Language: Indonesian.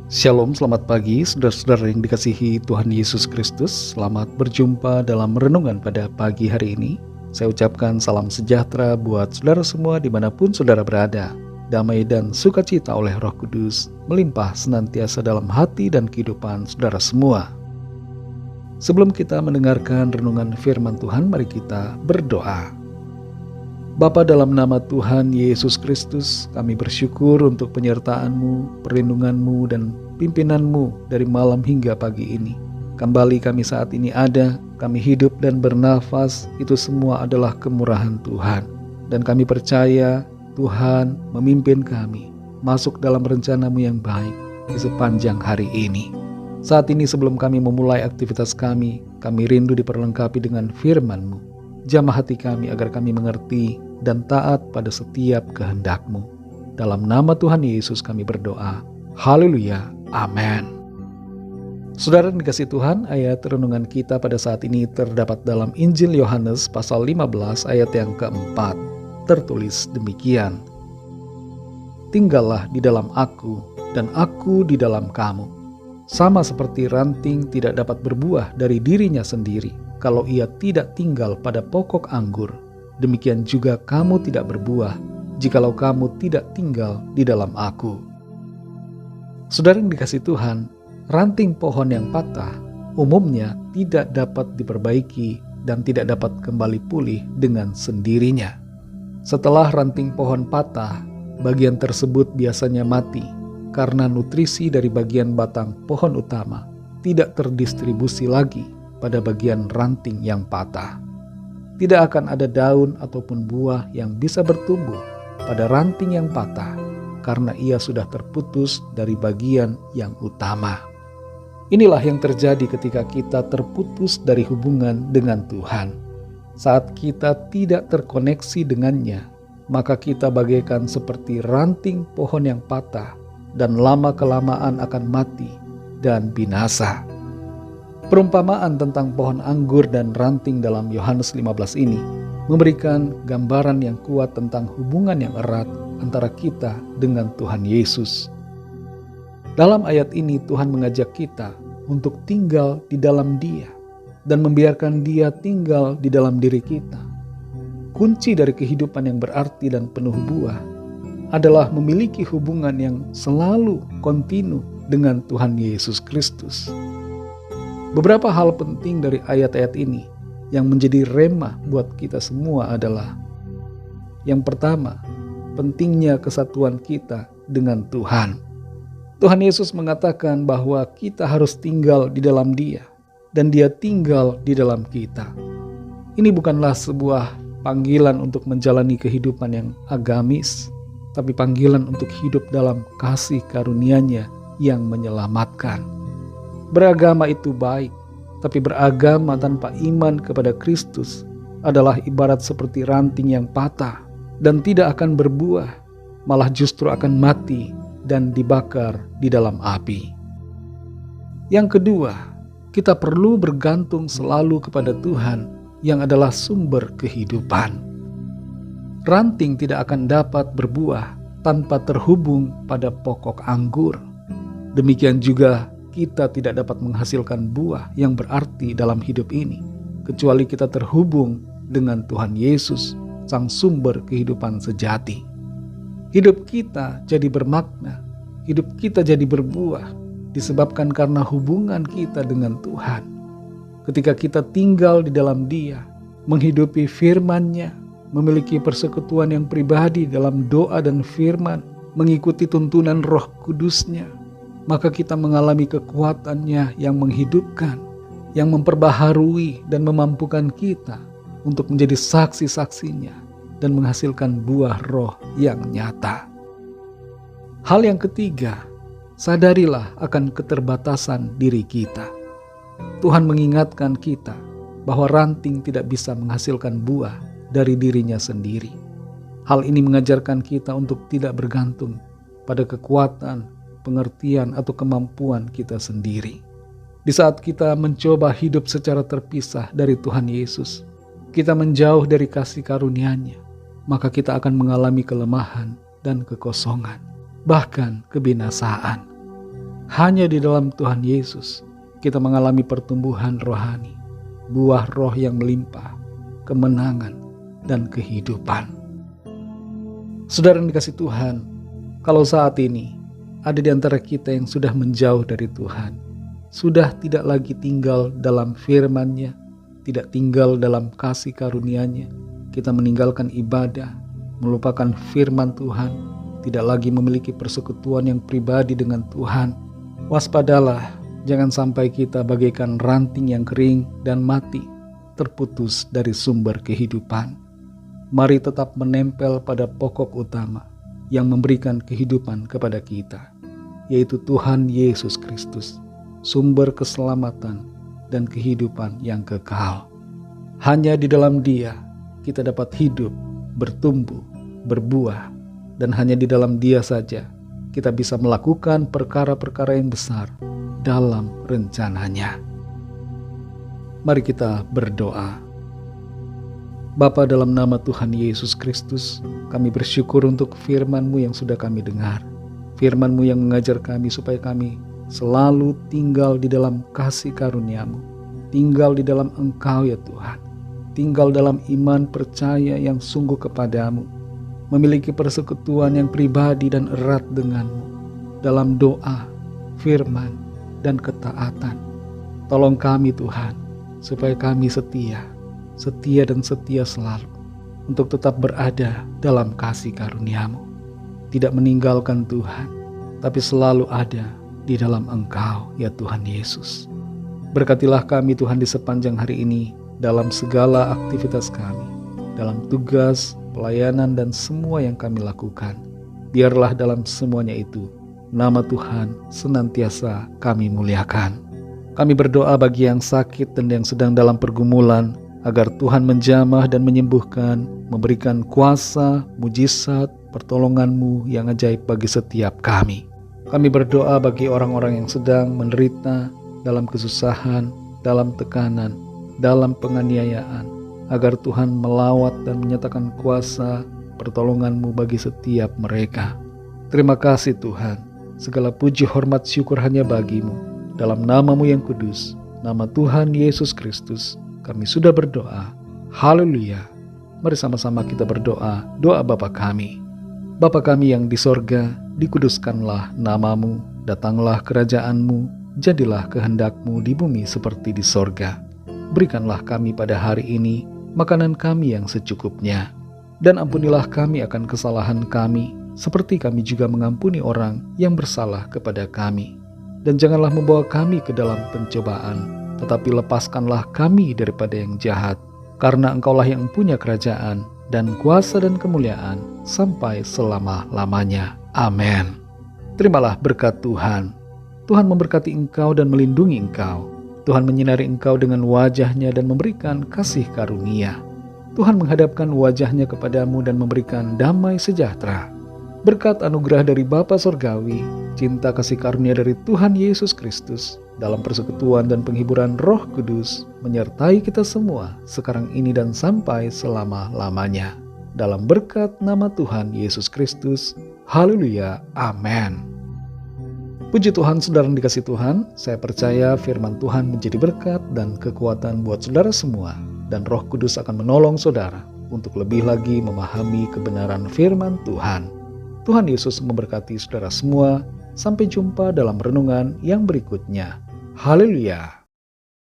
Shalom, selamat pagi saudara-saudara yang dikasihi Tuhan Yesus Kristus. Selamat berjumpa dalam renungan pada pagi hari ini. Saya ucapkan salam sejahtera buat saudara semua dimanapun saudara berada. Damai dan sukacita oleh Roh Kudus melimpah senantiasa dalam hati dan kehidupan saudara semua. Sebelum kita mendengarkan renungan firman Tuhan, mari kita berdoa. Bapa, dalam nama Tuhan Yesus Kristus, kami bersyukur untuk penyertaan-Mu, perlindungan-Mu, dan pimpinan-Mu dari malam hingga pagi ini. Kembali kami saat ini ada, kami hidup dan bernafas, itu semua adalah kemurahan Tuhan. Dan kami percaya Tuhan memimpin kami masuk dalam rencana-Mu yang baik di sepanjang hari ini. Saat ini sebelum kami memulai aktivitas kami rindu diperlengkapi dengan firman-Mu. Jamah hati kami agar kami mengerti dan taat pada setiap kehendak-Mu. Dalam nama Tuhan Yesus kami berdoa. Haleluya. Amin. Saudara yang dikasihi Tuhan, ayat renungan kita pada saat ini terdapat dalam Injil Yohanes pasal 15 ayat yang keempat. Tertulis demikian. Tinggallah di dalam aku dan aku di dalam kamu. Sama seperti ranting tidak dapat berbuah dari dirinya sendiri kalau ia tidak tinggal pada pokok anggur, demikian juga kamu tidak berbuah jikalau kamu tidak tinggal di dalam aku. Saudara yang dikasihi Tuhan, ranting pohon yang patah umumnya tidak dapat diperbaiki dan tidak dapat kembali pulih dengan sendirinya. Setelah ranting pohon patah, bagian tersebut biasanya mati karena nutrisi dari bagian batang pohon utama tidak terdistribusi lagi pada bagian ranting yang patah. Tidak akan ada daun ataupun buah yang bisa bertumbuh pada ranting yang patah karena ia sudah terputus dari bagian yang utama. Inilah yang terjadi ketika kita terputus dari hubungan dengan Tuhan. Saat kita tidak terkoneksi dengannya, maka kita bagaikan seperti ranting pohon yang patah dan lama-kelamaan akan mati dan binasa. Perumpamaan tentang pohon anggur dan ranting dalam Yohanes 15 ini memberikan gambaran yang kuat tentang hubungan yang erat antara kita dengan Tuhan Yesus. Dalam ayat ini Tuhan mengajak kita untuk tinggal di dalam Dia dan membiarkan Dia tinggal di dalam diri kita. Kunci dari kehidupan yang berarti dan penuh buah adalah memiliki hubungan yang selalu kontinu dengan Tuhan Yesus Kristus. Beberapa hal penting dari ayat-ayat ini yang menjadi rema buat kita semua adalah: yang pertama, pentingnya kesatuan kita dengan Tuhan. Tuhan Yesus mengatakan bahwa kita harus tinggal di dalam Dia dan Dia tinggal di dalam kita. Ini bukanlah sebuah panggilan untuk menjalani kehidupan yang agamis, tapi panggilan untuk hidup dalam kasih karunia-Nya yang menyelamatkan. Beragama itu baik, tapi beragama tanpa iman kepada Kristus adalah ibarat seperti ranting yang patah dan tidak akan berbuah, malah justru akan mati dan dibakar di dalam api. Yang kedua, kita perlu bergantung selalu kepada Tuhan yang adalah sumber kehidupan. Ranting tidak akan dapat berbuah tanpa terhubung pada pokok anggur. Demikian juga kita tidak dapat menghasilkan buah yang berarti dalam hidup ini kecuali kita terhubung dengan Tuhan Yesus, sang sumber kehidupan sejati. Hidup kita jadi bermakna, hidup kita jadi berbuah disebabkan karena hubungan kita dengan Tuhan. Ketika kita tinggal di dalam Dia, menghidupi firman-Nya, memiliki persekutuan yang pribadi dalam doa dan firman, mengikuti tuntunan Roh Kudus-Nya, maka kita mengalami kekuatan-Nya yang menghidupkan, yang memperbaharui dan memampukan kita untuk menjadi saksi-saksinya dan menghasilkan buah roh yang nyata. Hal yang ketiga, sadarilah akan keterbatasan diri kita. Tuhan mengingatkan kita bahwa ranting tidak bisa menghasilkan buah dari dirinya sendiri. Hal ini mengajarkan kita untuk tidak bergantung pada kekuatan, pengertian atau kemampuan kita sendiri. Di saat kita mencoba hidup secara terpisah dari Tuhan Yesus, kita menjauh dari kasih karunia-Nya, maka kita akan mengalami kelemahan dan kekosongan, bahkan kebinasaan. Hanya di dalam Tuhan Yesus kita mengalami pertumbuhan rohani, buah roh yang melimpah, kemenangan, dan kehidupan. Saudara yang dikasih Tuhan, kalau saat ini ada di antara kita yang sudah menjauh dari Tuhan, sudah tidak lagi tinggal dalam firman-Nya, tidak tinggal dalam kasih karunia-Nya, kita meninggalkan ibadah, melupakan firman Tuhan, tidak lagi memiliki persekutuan yang pribadi dengan Tuhan, waspadalah, jangan sampai kita bagaikan ranting yang kering dan mati, terputus dari sumber kehidupan. Mari tetap menempel pada pokok utama yang memberikan kehidupan kepada kita, yaitu Tuhan Yesus Kristus, sumber keselamatan dan kehidupan yang kekal. Hanya di dalam Dia kita dapat hidup, bertumbuh, berbuah, dan hanya di dalam Dia saja kita bisa melakukan perkara-perkara yang besar dalam rencananya. Mari kita berdoa. Bapa, dalam nama Tuhan Yesus Kristus, kami bersyukur untuk firman-Mu yang sudah kami dengar. Firman-Mu yang mengajar kami supaya kami selalu tinggal di dalam kasih karunia-Mu, tinggal di dalam Engkau ya Tuhan, tinggal dalam iman percaya yang sungguh kepadamu, memiliki persekutuan yang pribadi dan erat denganmu, dalam doa, firman, dan ketaatan. Tolong kami Tuhan, supaya kami setia dan setia selalu, untuk tetap berada dalam kasih karunia-Mu, tidak meninggalkan Tuhan, tapi selalu ada di dalam Engkau ya Tuhan Yesus. Berkatilah kami Tuhan di sepanjang hari ini, dalam segala aktivitas kami, dalam tugas, pelayanan, dan semua yang kami lakukan. Biarlah dalam semuanya itu, nama Tuhan senantiasa kami muliakan. Kami berdoa bagi yang sakit dan yang sedang dalam pergumulan, agar Tuhan menjamah dan menyembuhkan, memberikan kuasa, mujizat, pertolongan-Mu yang ajaib bagi setiap kami. Kami berdoa bagi orang-orang yang sedang menderita dalam kesusahan, dalam tekanan, dalam penganiayaan, agar Tuhan melawat dan menyatakan kuasa pertolongan-Mu bagi setiap mereka. Terima kasih Tuhan, segala puji hormat syukur hanya bagi-Mu. Dalam nama-Mu yang kudus, nama Tuhan Yesus Kristus, kami sudah berdoa. Haleluya. Mari sama-sama kita berdoa, doa Bapa kami. Bapa kami yang di sorga, dikuduskanlah nama-Mu, datanglah kerajaan-Mu, jadilah kehendak-Mu di bumi seperti di sorga. Berikanlah kami pada hari ini makanan kami yang secukupnya, dan ampunilah kami akan kesalahan kami, seperti kami juga mengampuni orang yang bersalah kepada kami. Dan janganlah membawa kami ke dalam pencobaan, tetapi lepaskanlah kami daripada yang jahat, karena Engkaulah yang punya kerajaan dan kuasa dan kemuliaan sampai selama-lamanya. Amin. Terimalah berkat Tuhan. Tuhan memberkati engkau dan melindungi engkau. Tuhan menyinari engkau dengan wajah-Nya dan memberikan kasih karunia. Tuhan menghadapkan wajah-Nya kepadamu dan memberikan damai sejahtera. Berkat anugerah dari Bapa Sorgawi, cinta kasih karunia dari Tuhan Yesus Kristus, dalam persekutuan dan penghiburan Roh Kudus, menyertai kita semua sekarang ini dan sampai selama-lamanya. Dalam berkat nama Tuhan Yesus Kristus. Haleluya. Amin. Puji Tuhan, saudara yang dikasih Tuhan, saya percaya firman Tuhan menjadi berkat dan kekuatan buat saudara semua, dan Roh Kudus akan menolong saudara untuk lebih lagi memahami kebenaran firman Tuhan. Tuhan Yesus memberkati saudara semua. Sampai jumpa dalam renungan yang berikutnya. Haleluya.